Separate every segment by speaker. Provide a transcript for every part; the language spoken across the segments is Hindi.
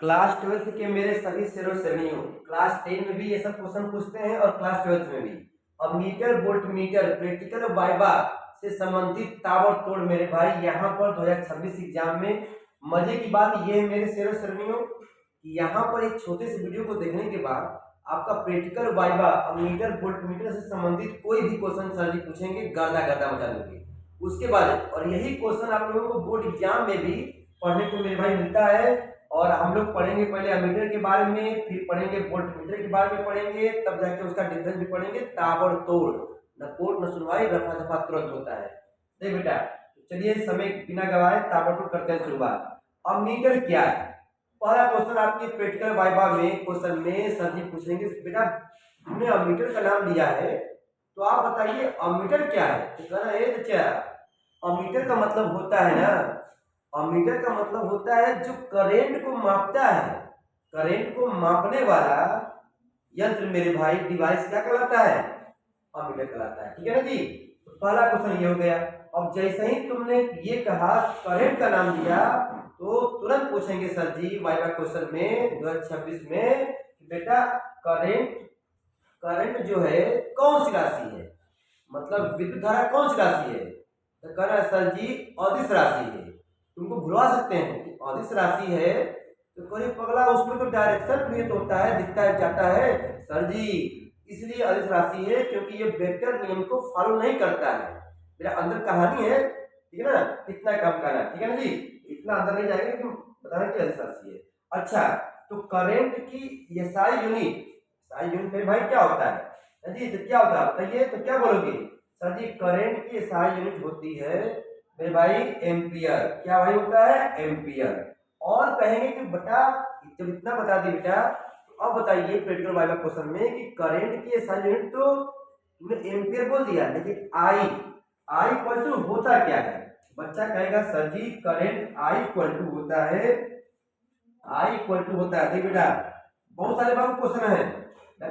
Speaker 1: क्लास 12th के मेरे सभी शेरों श्रेणियों, क्लास 10 में भी ये सब क्वेश्चन पूछते हैं और क्लास 12th में भी। अब meter voltmeter practical viva से संबंधित ताबड़तोड़ मेरे भाई यहाँ पर 2026 एग्जाम में मजे की बात ये है मेरे शेरों श्रेणियों कि यहाँ पर एक छोटे से वीडियो को देखने के बाद आपका practical viva meter voltmeter से संबंधित कोई भी क्वेश्चन सर जी पूछेंगे, गर्दा गर्दा मचा दोगे उसके बाद। और यही क्वेश्चन आप लोगों को बोर्ड एग्जाम में भी पढ़ने को मेरे भाई मिलता है। और हम लोग पढ़ेंगे पहले अमीटर के बारे में, फिर पढ़ेंगे वोल्ट मीटर के बारे में पढ़ेंगे, तब जाके उसका डिफरेंस भी पढ़ेंगे। ताबड़तोड़, न कोर्ट न सुनवाई, रफा दफा तुरंत होता है। देख बेटा, चलिए समय बिना गवाए ताबड़तोड़ करते हैं शुरुआत। अमीटर क्या है? पहला क्वेश्चन आपके प्रैक्टिकल वाइवा में क्वेश्चन में सर जी पूछेंगे बेटा हमने अमीटर का नाम लिया है तो आप बताइए अमीटर क्या है। तो कहना है क्या अमीटर का मतलब होता है ना, अमीटर का मतलब होता है जो करंट को मापता है। करंट को मापने वाला यंत्र मेरे भाई, डिवाइस क्या कहलाता है? अमीटर कहलाता है। ठीक है ना जी। तो पहला क्वेश्चन ये हो गया। अब जैसे ही तुमने ये कहा करंट का नाम दिया तो तुरंत पूछेंगे सर जी वाइवा क्वेश्चन में 2026 में बेटा करंट, करंट जो है कौन सी राशि है, मतलब विद्युत धारा कौन सी राशि है? तो कह रहा है सर जी अदिश राशि है। तुमको भुलवा सकते हैं कि अदिश राशि है तो कहीं पगला उसमें तो डायरेक्शन क्रिएट होता है, दिखता है जाता है सर जी, इसलिए अदिश राशि है क्योंकि ये वेक्टर नियम को फॉलो नहीं करता है। मेरा अंदर कहानी है, ठीक है ना, इतना काम करना, ठीक है ना जी, इतना अंदर नहीं जाएगा लेकिन बताना कि अदिश राशि है। अच्छा, तो करंट की एसआई यूनिट, एसआई यूनिट मेरे भाई क्या होता है जी? तो क्या होता है बताइए, तो क्या बोलोगे सर जी? करंट की एसआई यूनिट होती है मेरे भाई एम्पियर। क्या भाई होता है? एम्पियर। और कहेंगे कि बेटा जब इतना बता दी बेटा तो अब बताइए प्रैक्टिकल वाइवा क्वेश्चन में कि करंट की एसआई यूनिट तो तुमने एम्पियर बोल दिया लेकिन आई इक्वल टू होता क्या है? बच्चा कहेगा sir ji current I equal to होता है, आई इक्वल टू होता है। देख बेटा बहुत सारे बार क्वेश्चन है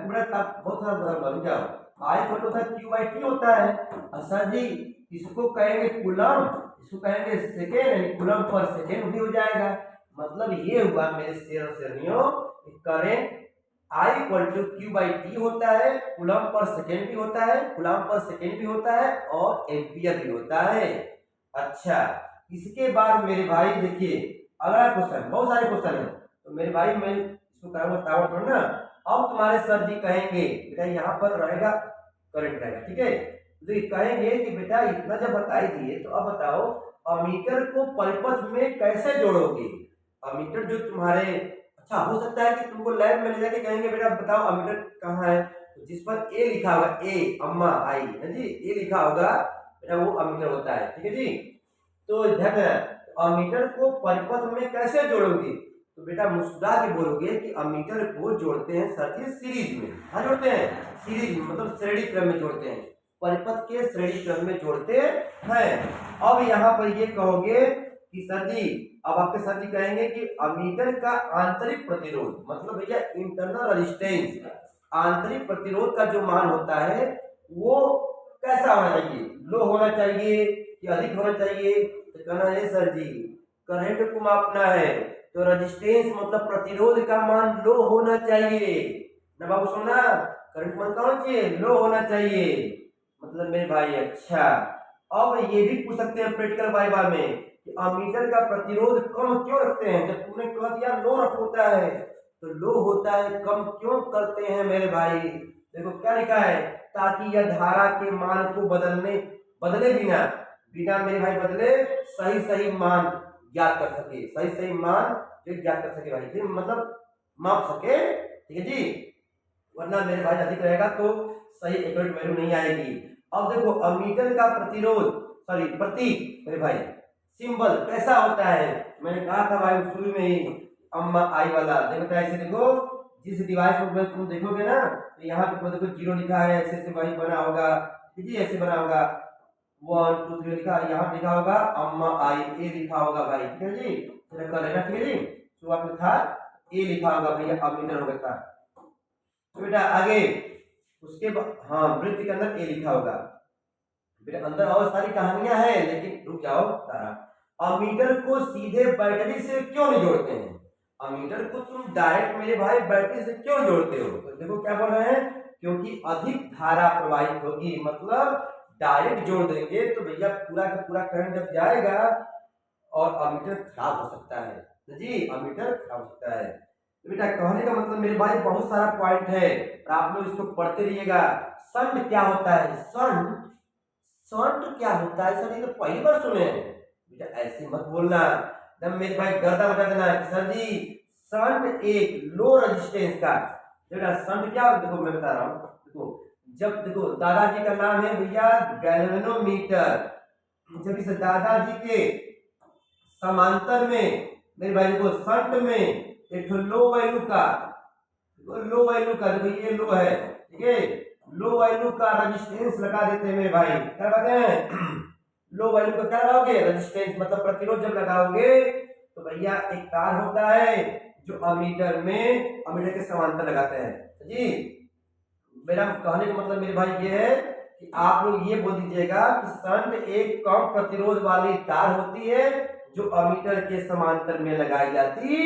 Speaker 1: बेटा, बहुत सारा बन जाओ। आई इक्वल टू होता है क्यू बाई टी होता है। सर जी इसको कहेंगे कूलम, इसको कहेंगे सेकेंड, कूलम पर सेकेंड भी हो जाएगा। मतलब ये हुआ मेरे शेर श्रेणियों current I equal to Q by T होता है, कूलम पर सेकेंड भी होता है, कूलम पर सेकेंड भी होता है और एम्पियर भी होता है। अच्छा, इसके बाद मेरे भाई देखिए अगला क्वेश्चन, बहुत सारे क्वेश्चन है तो मेरे भाई मैं इसको कराऊंगा ताबड़तोड़ ना। अब तुम्हारे सर जी कहेंगे बेटा यहाँ पर रहेगा करंट रहेगा, ठीक है, तो ये कहेंगे कि बेटा इतना जब बता ही दिए तो अब बताओ अमीटर को परिपथ में कैसे जोड़ोगे? अमीटर जो तुम्हारे, अच्छा हो सकता है कि तुमको लैब में ले जाके कहेंगे बेटा बताओ अमीटर कहाँ है, तो जिस पर ए लिखा होगा, ए अम्मा आई है जी, ए लिखा होगा बेटा वो अमीटर होता है। ठीक है जी। तो ध्यान अमीटर को परिपथ में कैसे जोड़ोगे? तो बेटा मुस्कुरा के बोलोगे कि अमीटर को जोड़ते हैं सर जी सीरीज में। हाँ जोड़ते हैं सीरीज में, मतलब श्रेणी क्रम में जोड़ते हैं, परिपथ के श्रेणी क्रम में जोड़ते हैं। अब यहाँ पर ये कहोगे कि सर जी, अब आपके सर जी कहेंगे कि अमीटर का आंतरिक प्रतिरोध, मतलब भैया इंटरनल रेजिस्टेंस, आंतरिक प्रतिरोध का जो मान होता है वो कैसा होना चाहिए? लो होना चाहिए कि अधिक होना चाहिए? तो कहना है सर जी करंट को मापना है तो रेजिस्टेंस मतलब प्रतिरोध का मान लो होना चाहिए ना बाबू, सुना, करंट मान कौन चाहिए? लो होना चाहिए। मतलब मेरे भाई अच्छा, अब ये भी पूछ सकते हैं प्रैक्टिकल वाइवा में कि अमीटर का प्रतिरोध कम क्यों रखते हैं? जब तुमने कह दिया लो रख होता है तो लो होता है कम क्यों करते हैं मेरे भाई? देखो क्या लिखा है, ताकि यह धारा के मान को बदले बिना बिना मेरे भाई बदले सही सही मान ज्ञात कर सके, सही सही मान जो ज्ञात कर सके भाई जी, मतलब माप सके। ठीक है जी, वरना मेरे भाई अधिक रहेगा तो सही एक्यूरेट वैल्यू नहीं आएगी। अब देखो अमीटर का प्रतिरोध, सॉरी प्रतीक मेरे भाई, सिंबल कैसा होता है? मैंने कहा था भाई शुरू में ही अम्मा आई वाला, देखो ऐसे देखो, जिस डिवाइस में तुम देखोगे ना तो यहाँ पे देखो जीरो लिखा है, ऐसे ऐसे भाई बना होगा, ठीक है, ऐसे बना होगा 1 2 3 लिखा, यहाँ लिखा होगा अम्मा आई, ए लिखा होगा भाई, ठीक है जी, कर लेना, ठीक है जी। शुरुआत में था ए लिखा होगा भैया, अमीटर होगा था। तो बेटा आगे उसके बाद हाँ वृत्त के अंदर ए लिखा होगा बेटा, अंदर और सारी कहानियां हैं लेकिन रुक जाओ तारा। अमीटर को सीधे बैटरी से क्यों नहीं जोड़ते हैं? अमीटर को तुम डायरेक्ट मेरे भाई बैटरी से क्यों जोड़ते हो? तो देखो क्या बोल रहे हैं, क्योंकि अधिक धारा प्रवाहित होगी, मतलब डायरेक्ट जोड़ देंगे तो भैया पूरा का पूरा करंट जब जाएगा और अमीटर खराब हो सकता है। तो जी अमीटर खराब हो सकता है। तो बेटा कहने का मतलब मेरे भाई बहुत सारा पॉइंट है और आप लोग इसको पढ़ते रहिएगा। संट क्या होता है? संट संट क्या होता है सर? ये तो पहली बार सुने हैं। बेटा ऐसे मत बोलना, जब मेरे भाई गर्दा बता देना कि सर जी संट एक लो रेजिस्टेंस का। बेटा संट क्या होता है? देखो मैं बता रहा हूँ, देखो जब देखो दादाजी का नाम है भैया गैल्वेनोमीटर। जब इस दादाजी के समांतर में मेरे भाई देखो संट में एक लो वैल्यू का, लो वैल्यू का देखो ये लो है, ठीक है, लो वैल्यू का रेजिस्टेंस लगा देते हैं मेरे भाई। क्या कहते हैं? लो वैल्यू का क्या लगाओगे? रेजिस्टेंस, मतलब प्रतिरोध जब लगाओगे तो भैया एक तार होता है जो अमीटर में अमीटर के समांतर लगाते हैं। जी मेरा कहने का मतलब मेरे भाई ये है कि आप लोग ये बोल दीजिएगा कि संट एक कम प्रतिरोध वाली तार होती है जो अमीटर के समांतर में लगाई जाती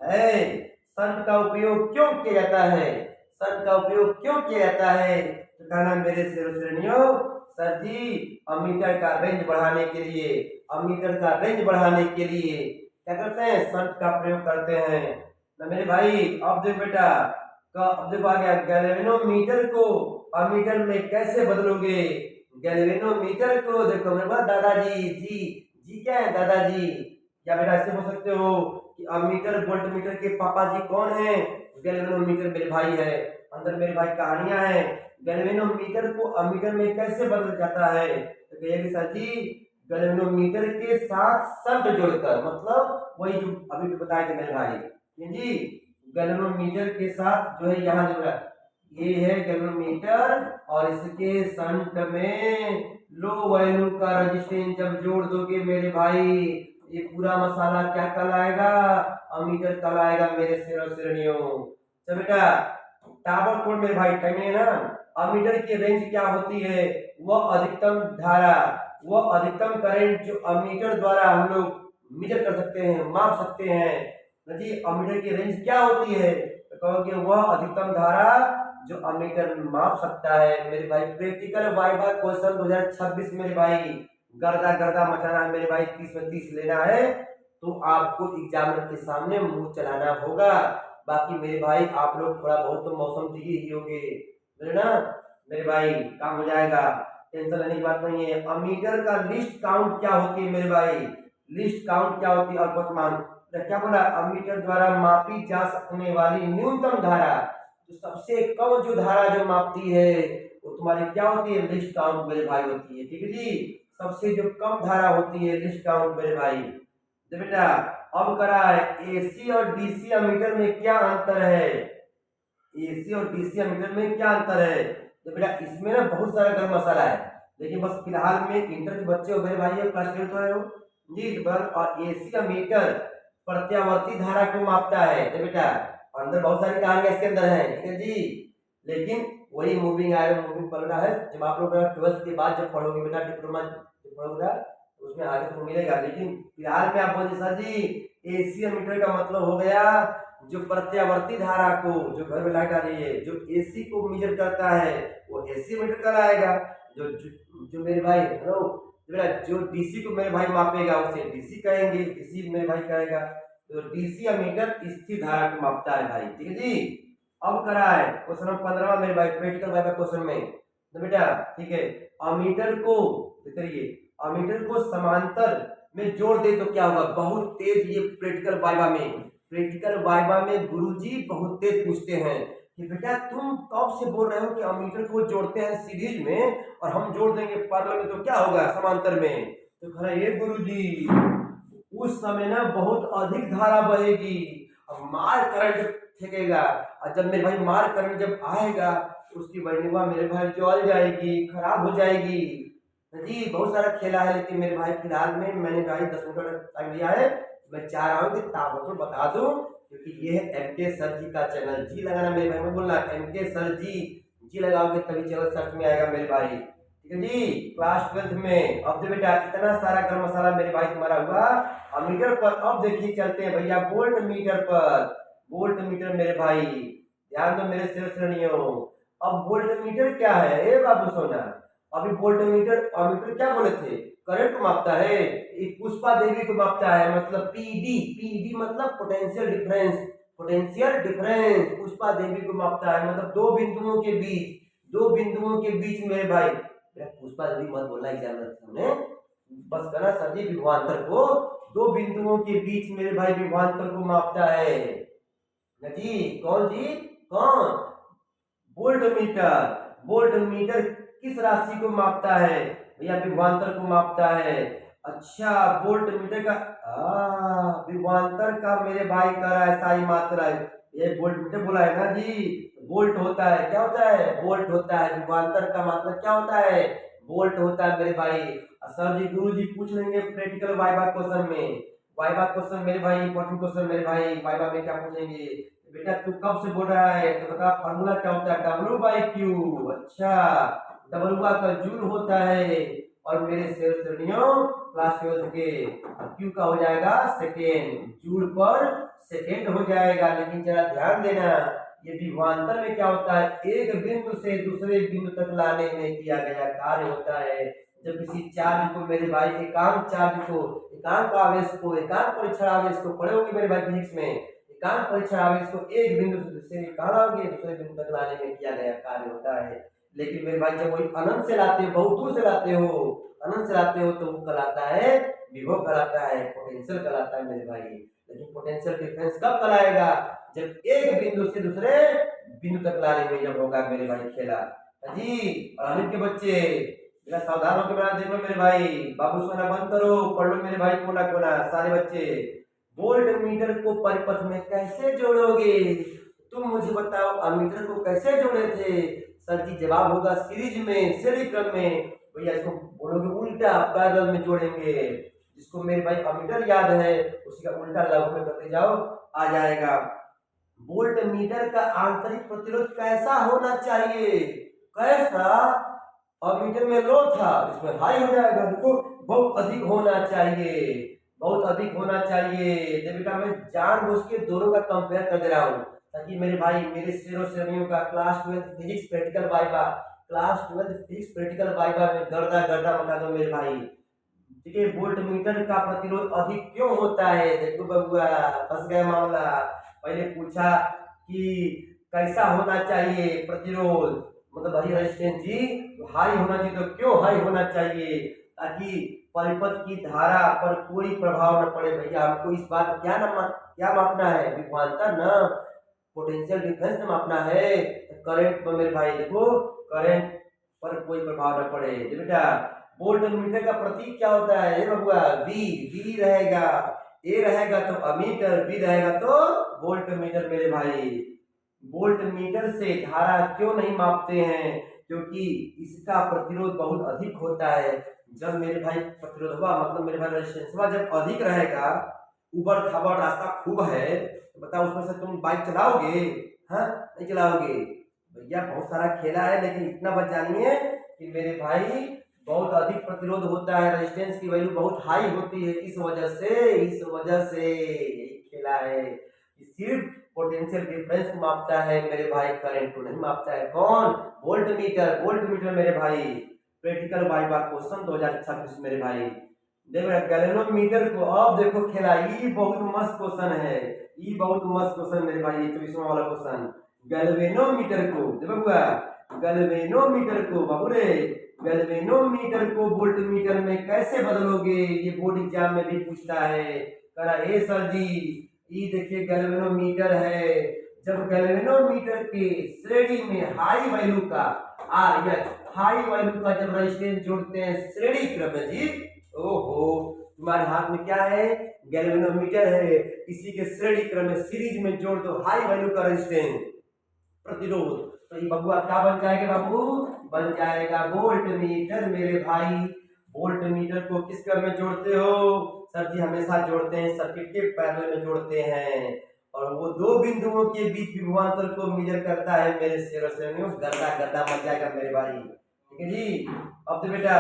Speaker 1: है। संट का उपयोग क्यों किया जाता है? संट का उपयोग क्यों किया जाता है? तो कहना मेरे श्रेणियों, सर जी अमीटर का रेंज बढ़ाने के लिए, अमीटर का रेंज बढ़ाने के लिए क्या करते हैं? संट का प्रयोग करते हैं ना मेरे भाई। अब देख बेटा अब देखो आ गया गैल्वेनोमीटर को अमीटर में कैसे बदलोगे? गैल्वेनोमीटर को देखो मेरे पास दादाजी जी, जी क्या है दादाजी? या बेटा ऐसे बोल सकते हो कि अमीटर वोल्टमीटर के पापा जी कौन है? गैल्वेनोमीटर मेरे भाई है। अंदर मेरे भाई कहानियां हैं। गैल्वेनोमीटर को अमीटर में कैसे बदल जाता है? तो कहिए सर जी गैल्वेनोमीटर के साथ शब्द जोड़कर, मतलब वही जो अभी तो बताए थे मेरे भाई जी, गैल्वेनोमीटर के साथ जो है यहाँ जो है ये है गैल्वेनोमीटर और इसके संट में लो वैल्यू का रेजिस्टेंस जब जोड़ दोगे मेरे भाई ये पूरा मसाला क्या कहलाएगा? अमीटर कहलाएगा मेरे श्रेणियों। तो बेटा ताबड़तोड़ मेरे भाई टाइम है ना। अमीटर की रेंज क्या होती है? वह अधिकतम धारा, वह अधिकतम करंट जो अमीटर द्वारा हम लोग मेजर कर सकते हैं, माप सकते हैं जी। अमीटर की रेंज क्या होती है? तो कहोगे वह अधिकतम धारा जो अमीटर माप सकता है मेरे भाई। प्रैक्टिकल वाइवा क्वेश्चन 2026 मेरे भाई गर्दा गर्दा मचाना है मेरे भाई, 30 में 30 लेना है तो आपको एग्जामिनर के सामने मुंह चलाना होगा। बाकी मेरे भाई आप लोग थोड़ा बहुत तो मौसम दिखे ही होंगे ना मेरे भाई, काम हो जाएगा, टेंशन लेने की बात नहीं है। अमीटर का लिस्ट काउंट क्या होती है मेरे भाई? लिस्ट काउंट क्या होती है? अल्पतमान क्या बोला? अमीटर द्वारा मापी जा सकने वाली न्यूनतम धारा, जो सबसे कम जो धारा जो मापती है वो तुम्हारी क्या होती है? लिस्ट काउंट मेरे भाई होती है। ठीक है जी, सबसे जो कम धारा होती है लिस्ट काउंट मेरे भाई। तो बेटा अब करा है एसी और डीसी अमीटर में क्या अंतर है? एसी और डीसी अमीटर में क्या अंतर है? तो बेटा इसमें ना बहुत सारा गर्म मसाला है, लेकिन बस फिलहाल में इंटर के बच्चे हो मेरे भाई, क्लास 12 तो है हो जी। और एसी अमीटर प्रत्यावर्ती धारा को मापता है। तो बेटा अंदर बहुत सारी कहानियां इसके अंदर है, ठीक है जी। लेकिन वही मूविंग आयरन मूविंग पड़ रहा है, जब आप लोग 12th के बाद जब पढ़ोगे बेटा डिप्लोमा पढ़ोगे उसमें आगे तो मिलेगा। लेकिन फिलहाल में आप बोलिए सर जी एसी मीटर का मतलब हो गया जो प्रत्यावर्ती धारा को, जो घर में लाइट आ रही है, जो एसी को मेजर करता है वो एसी मीटर कहलाएगा। जो जो मेरे भाई हेलो जो डीसी को मेरे भाई मापेगा उसे डीसी कहेंगे, डीसी मेरे भाई कहेगा। तो डीसी मीटर स्थिर धारा को मापता है भाई, ठीक है जी। अब करा है क्वेश्चन नंबर 15 मेरे भाई प्रैक्टिकल वाइवा क्वेश्चन में। तो बेटा ठीक है, अमीटर को करिए, अमीटर को समांतर में जोड़ दे तो क्या होगा? बहुत तेज ये प्रैक्टिकल वाइवा में, प्रैक्टिकल वाइवा में गुरुजी बहुत तेज पूछते हैं कि बेटा तुम कब से बोल रहे हो कि अमीटर को जोड़ते हैं सीरीज में और हम जोड़ देंगे पैरेलल में तो क्या होगा समांतर में? तो कह रहे ये गुरुजी उस समय ना बहुत अधिक धारा बहेगी और मार करंट फेंकेगा, और जब मेरे भाई मार करंट जब आएगा उसकी बर्निंग मेरे भाई जल जाएगी, खराब हो जाएगी जी। बहुत सारा खेला है, लेकिन मेरे भाई फिलहाल में मैंने भाई 10 मिनट का टाइम लिया है, मैं चाह रहा हूँ कि ताबड़तोड़ बता दूं, क्योंकि ये है एमके सर जी का चैनल। जी लगाना मेरे भाई में बोलना एमके सर जी, जी लगाओगे तभी चैनल सर्च में आएगा मेरे भाई, ठीक है जी, क्लास 12th में। अब जो बेटा इतना सारा गरम मसाला मेरे भाई तुम्हारा हुआ अमीटर पर। अब देखिए चलते हैं भैया वोल्ट मीटर पर। वोल्ट मीटर मेरे भाई ध्यान दो मेरे श्रेणियों। अब वोल्ट मीटर क्या है ए बाबू सोना? अभी वोल्ट मीटर अमीटर क्या बोले थे? करंट को मापता है। एक पुष्पा देवी को मापता है, मतलब पीडी। पीडी मतलब potential difference. Potential difference Pushpa Devi को मापता है, मतलब दो बिंदुओं के बीच, दो बिंदुओं के बीच मेरे भाई। पुष्पा देवी मत बोलना एग्जाम में सामने, बस करना सर जी विभवांतर को दो बिंदुओं के बीच मेरे भाई विभवांतर को मापता है जी। कौन जी? कौन? Volt meter. वोल्ट मीटर किस राशि को मापता है भैया? विभवांतर को मापता है। अच्छा, वोल्ट मीटर का विभवांतर का मेरे भाई कर रहा है साई मात्रा। ये वोल्ट मीटर बोला है ना जी, वोल्ट होता है। क्या होता है? वोल्ट होता है। विभवांतर का मात्रा क्या होता है? वोल्ट होता है मेरे भाई। सर जी गुरु जी पूछ लेंगे प्रैक्टिकल वाइवा क्वेश्चन में। वाइवा क्वेश्चन मेरे भाई इंपॉर्टेंट क्वेश्चन मेरे भाई। वाइवा में क्या पूछेंगे? बेटा तू कब से बोल रहा है तो बता, फॉर्मूला क्या होता है? W by Q. अच्छा, डब्ल्यू का जूल होता है। और मेरे श्रेणियों क्लास 12 के क्यू का हो जाएगा सेकेंड, जूल पर सेकेंड हो जाएगा। लेकिन जरा ध्यान देना, ये विभवांतर में क्या होता है? एक बिंदु से दूसरे बिंदु तक लाने में किया गया कार्य होता है। जब किसी चार्ज को मेरे भाई एकांक चार्ज को, एकांक आवेश को, एकांक परीक्षण आवेश को पढ़े होंगे मेरे भाई फिजिक्स में, एकांक परीक्षण आवेश को एक बिंदु से कहाँ दूसरे बिंदु तक लाने में किया गया कार्य होता है। लेकिन मेरे भाई जब वही अनंत से लाते हो, बहुत दूर से लाते हो, अनंत से लाते हो, तो वो कहलाता है विभव, कहलाता है पोटेंशियल, कहलाता है मेरे भाई। लेकिन पोटेंशियल डिफरेंस कब कहलाएगा? जब एक बिंदु से दूसरे बिंदु तक लाने में जब होगा मेरे भाई खेला जी। और अमित के बच्चे मेरा सावधान होकर बना देख लो मेरे भाई, बाबू सोना बंद करो, पढ़ लो मेरे भाई कोना कोना सारे बच्चे। वोल्ट मीटर को परिपथ में कैसे जोड़ोगे? तुम मुझे बताओ, अमीटर को कैसे जोड़े थे? सर जी जवाब होगा सीरीज में, श्रेणी क्रम में। भैया इसको बोलोगे उल्टा, पैरेलल में जोड़ेंगे। जिसको मेरे भाई अमीटर याद है उसी का उल्टा लागू में करते जाओ, आ जाएगा। वोल्ट मीटर का आंतरिक प्रतिरोध कैसा होना चाहिए? कैसा? अमीटर में लो था, इसमें हाई हो जाएगा। देखो बहुत अधिक होना चाहिए, बहुत अधिक होना चाहिए। तो बेटा मैं जानबूझ के दोनों का कंपेयर कर दे रहा हूँ, ताकि मेरे भाई मेरे श्रेणियों का class 12 physics practical viva, class 12 physics practical viva में गर्दा गर्दा बता दो मेरे भाई। ठीक है, वोल्ट मीटर का प्रतिरोध अधिक क्यों होता है? देखो बबुआ फंस गया मामला। पहले पूछा कि कैसा होना चाहिए प्रतिरोध, मतलब भाई रेजिस्टेंस जी हाई होना चाहिए। तो क्यों हाई होना चाहिए? ताकि परिपथ की धारा पर कोई प्रभाव न पड़े। भैया हमको इस बात क्या मापना है? विभवांतर ना, पोटेंशियल डिफरेंस न मापना है। करंट पर मेरे भाई देखो, करंट पर कोई प्रभाव न पड़े। बेटा वोल्ट मीटर का प्रतीक क्या होता है? ये बबुआ वी। वी रहेगा, ए रहेगा तो अमीटर, बी रहेगा तो वोल्ट मीटर मेरे भाई। वोल्ट मीटर से धारा क्यों नहीं मापते हैं? क्योंकि इसका प्रतिरोध बहुत अधिक होता है। जब मेरे भाई प्रतिरोध हुआ, मतलब मेरे भाई रेजिस्टेंस जब अधिक रहेगा, ऊबड़ खाबड़ रास्ता खूब है, तो बताओ उसमें से तुम बाइक चलाओगे? हाँ नहीं चलाओगे भैया। बहुत सारा खेला है, लेकिन इतना बच जानिए कि मेरे भाई बहुत अधिक प्रतिरोध होता है, रेजिस्टेंस की वैल्यू बहुत हाई होती है। इस वजह से यही खेला है कि सिर्फ पोटेंशियल डिफरेंस मापता है मेरे भाई, करंट को नहीं मापता है। कौन? Volt meter. वोल्ट मीटर मेरे भाई प्रैक्टिकल वाइवा क्वेश्चन 2026 मेरे भाई। देखो गैल्वेनोमीटर को अब देखो खेला, ये बहुत मस्त क्वेश्चन है, ये बहुत मस्त क्वेश्चन मेरे भाई। 24वां वाला क्वेश्चन गैल्वेनोमीटर को देखो बुआ, गैल्वेनोमीटर को बाबू रे, गैल्वेनोमीटर को वोल्ट मीटर में कैसे बदलोगे? ये बोर्ड एग्जाम में भी पूछता है। कह रहा ए सर जी ये देखिए गैल्वेनोमीटर है, जब गैल्वेनोमीटर के श्रेणी में हाई वैल्यू का हाई वैल्यू का जब रेजिस्टेंस जोड़ते हैं श्रेणी क्रम में जी, ओहो तुम्हारे हाथ में क्या है? गैल्वेनोमीटर है, इसी के श्रेणी क्रम में सीरीज में जोड़ दो हाई वैल्यू का रेजिस्टेंस प्रतिरोध, तो ये बबुआ क्या बन जाएगा? बाबू बन जाएगा वोल्ट मीटर मेरे भाई। वोल्ट मीटर को किस क्रम में जोड़ते हो? सर जी हमेशा जोड़ते हैं सर्किट के पैरेलल में जोड़ते हैं, और वो दो बिंदुओं के बीच विभवांतर को मेजर करता है मेरे श्रेणियों। गर्दा गर्दा मच जाएगा मेरे भाई। ठीक है जी। अब तो बेटा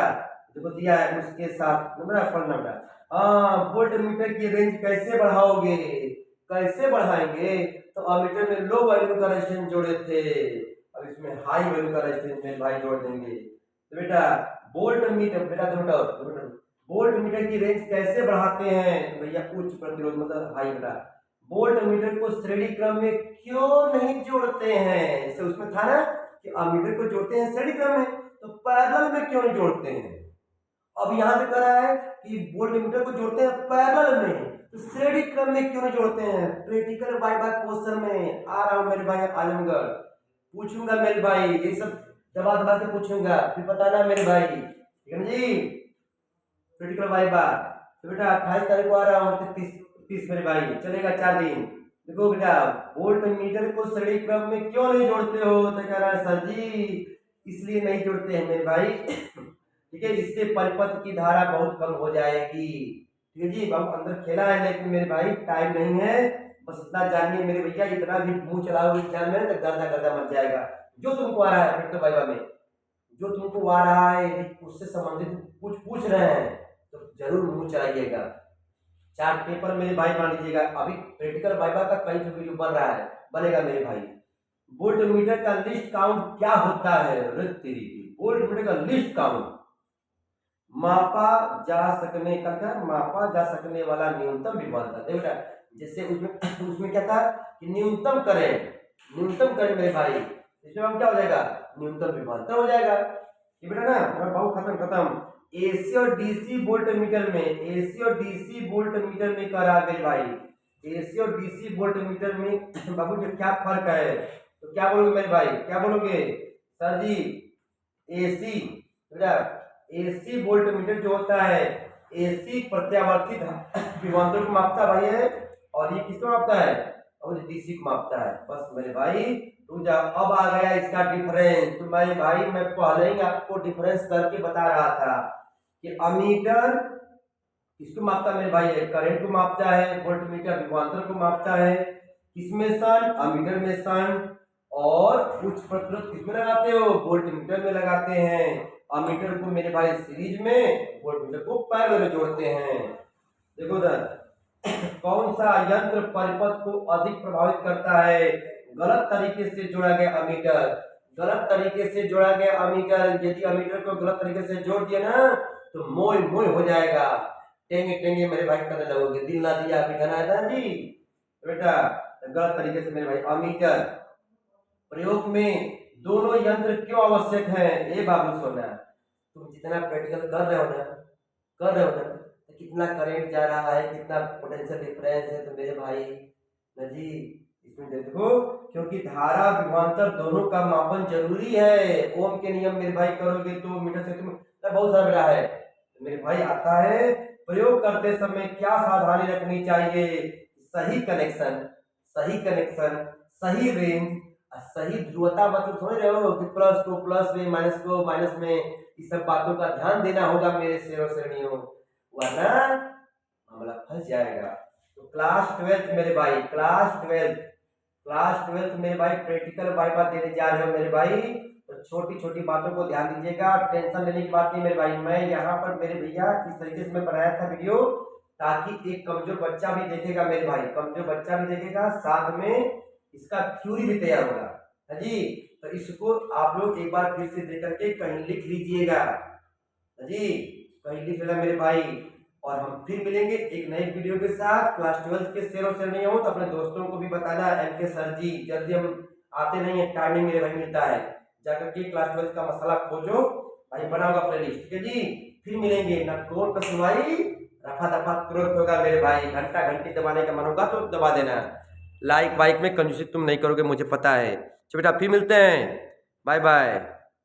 Speaker 1: देखो दिया है उसके साथ नंबर पढ़ना बेटा। हाँ, वोल्ट मीटर की रेंज कैसे बढ़ाओगे, कैसे बढ़ाएंगे? तो अमीटर में लो वैल्यू का रेजिस्टेंस जोड़े थे, अब इसमें हाई वैल्यू का रेजिस्टेंस में भाई जोड़ देंगे। तो बेटा वोल्ट मीटर बेटा वोल्ट मीटर की रेंज कैसे बढ़ाते हैं? तो भैया उच्च प्रतिरोध मतलब हाई बेटा। वोल्ट मीटर को श्रेणी क्रम में क्यों नहीं जोड़ते हैं? जैसे उसमें था ना कि अमीटर को जोड़ते हैं श्रेणी क्रम में, तो पैरेलल में क्यों नहीं जोड़ते हैं? अब यहाँ पे कह रहा है कि वोल्ट मीटर को जोड़ते हैं पैरेलल में, तो श्रेणी क्रम में क्यों नहीं जोड़ते हैं? प्रैक्टिकल वाइवा क्वेश्चन में आ रहा हूँ मेरे भाई आजमगढ़, पूछूंगा मेरे भाई, ये सब दबा दबा के पूछूंगा, फिर बताना मेरे भाई, ठीक है ना जी। प्रैक्टिकल वाइवा तो बेटा 28 तारीख को आ रहा हूँ, 30 मेरे भाई, चलेगा 4 दिन। देखो बेटा वोल्ट मीटर को श्रेणी क्रम में क्यों नहीं जोड़ते हो? तो कह रहा है सर जी इसलिए नहीं जोड़ते हैं मेरे भाई, ठीक है, इससे परिपथ की धारा बहुत कम हो जाएगी। ठीक है जी, बाबू अंदर खेला है लेकिन मेरे भाई टाइम नहीं है, बस इतना जानिए मेरे भैया, इतना भी मुंह चलाओगे एग्जाम में तो गर्दा गर्दा मच जाएगा। जो तुमको आ रहा है प्रैक्टिकल वाइवा में, जो तुमको आ रहा है उससे संबंधित कुछ पूछ रहे हैं तो जरूर मुंह चलाइएगा। 4 पेपर मेरे भाई मान लीजिएगा, अभी प्रैक्टिकल वाइवा का कई जो वीडियो बन रहा है, बनेगा मेरे भाई। वोल्ट मीटर का लिस्ट काउंट क्या होता है? वोल्ट मीटर का लिस्ट काउंट मापा जा सकने का, क्या मापा जा सकने वाला न्यूनतम विभवांतर। देखो बेटा जैसे उसमें उसमें क्या था कि न्यूनतम करेंट मेरे भाई, इसमें हम क्या हो जाएगा, न्यूनतम विभवांतर हो जाएगा। ये बेटा ना बहुत खत्म। एसी और डीसी वोल्ट मीटर में, एसी और डीसी वोल्ट मीटर में करा मेरे भाई, एसी और डीसी वोल्ट मीटर में बाबू जी क्या फर्क है? तो क्या बोलोगे मेरे भाई, क्या बोलोगे? सर जी एसी बेटा, एसी वोल्ट मीटर जो होता है एसी प्रत्यावर्ती विभवांतर को मापता भाई है, और ये किसको मापता है? और डीसी को मापता है। बस मेरे भाई तू जा, अब आ गया इसका डिफरेंस। तो मेरे भाई मैं पहले ही आपको डिफरेंस करके बता रहा था कि अमीटर किसको मापता है मेरे भाई, करंट को मापता है, वोल्ट मीटर विभवांतर को मापता है। किसमें सन? अमीटर में सन। और उच्च प्रतिरोध किसमें लगाते हो? वोल्ट मीटर में लगाते हैं। अमीटर को मेरे भाई सीरीज में, वोल्ट मीटर को पैरेलल में जोड़ते हैं। देखो इधर कौन सा यंत्र परिपथ को अधिक प्रभावित करता है? गलत तरीके से जोड़ा गया अमीटर, गलत तरीके से जोड़ा गया अमीटर। यदि अमीटर को गलत तरीके से जोड़ दिया ना तो मोय मोय हो जाएगा, टेंगे टेंगे मेरे भाई करने लगोगे, दिल ना दिया अभी गाना है ना जी बेटा। गलत तरीके से मेरे भाई अमीटर। प्रयोग में दोनों यंत्र क्यों आवश्यक है? ए बाबू सोना, तुम जितना प्रैक्टिकल कर रहे हो ना, तो कितना करंट जा रहा है, कितना पोटेंशियल डिफरेंस है, तो मेरे भाई ना जी इसमें देखो, क्योंकि धारा विभवांतर दोनों का मापन जरूरी है। ओम के नियम मेरे भाई करोगे तो मीटर से तुम बहुत सारा बेटा है तो मेरे भाई आता है। प्रयोग करते समय क्या सावधानी रखनी चाहिए? सही कनेक्शन, सही रेंज, सही ध्रुवता, मतलब समझ रहे हो कि प्लस को प्लस में, माइनस को माइनस में, इस सब बातों का ध्यान देना होगा मेरे शेरों श्रेणियों, वरना मामला फंस जाएगा। तो क्लास 12 मेरे भाई, क्लास 12 मेरे भाई प्रैक्टिकल वाइवा देने जा रहे हो मेरे भाई, तो छोटी छोटी बातों को ध्यान दीजिएगा, टेंशन लेने की बात नहीं मेरे भाई। मैं यहाँ पर मेरे भैया किस तरीके से मैं बनाया था वीडियो, ताकि एक कमजोर बच्चा भी देखेगा मेरे भाई, कमजोर बच्चा भी देखेगा, साथ में इसका थ्योरी भी तैयार होगा है जी। तो इसको आप लोग एक बार फिर से देख करके कहीं लिख लीजिएगा जी, कहीं लिख लेना मेरे भाई। और हम फिर मिलेंगे एक नई वीडियो के साथ। क्लास 12 के शेरों से नहीं हो तो अपने दोस्तों को भी बताना, MK सर जी जल्दी हम आते नहीं है, टाइम नहीं मेरे भाई मिलता है, जाकर के क्लास 12 का मसाला खोजो भाई, बनाओगा प्लेलिस्ट, ठीक है जी। फिर मिलेंगे, ना कौन का सुनवाई रफा दफा तुरंत होगा मेरे भाई, घंटा घंटी दबाने का मन होगा तो दबा देना। लाइक वाइक में कंजूसी तुम नहीं करोगे मुझे पता है। चलो बेटा फिर मिलते हैं, बाय बाय।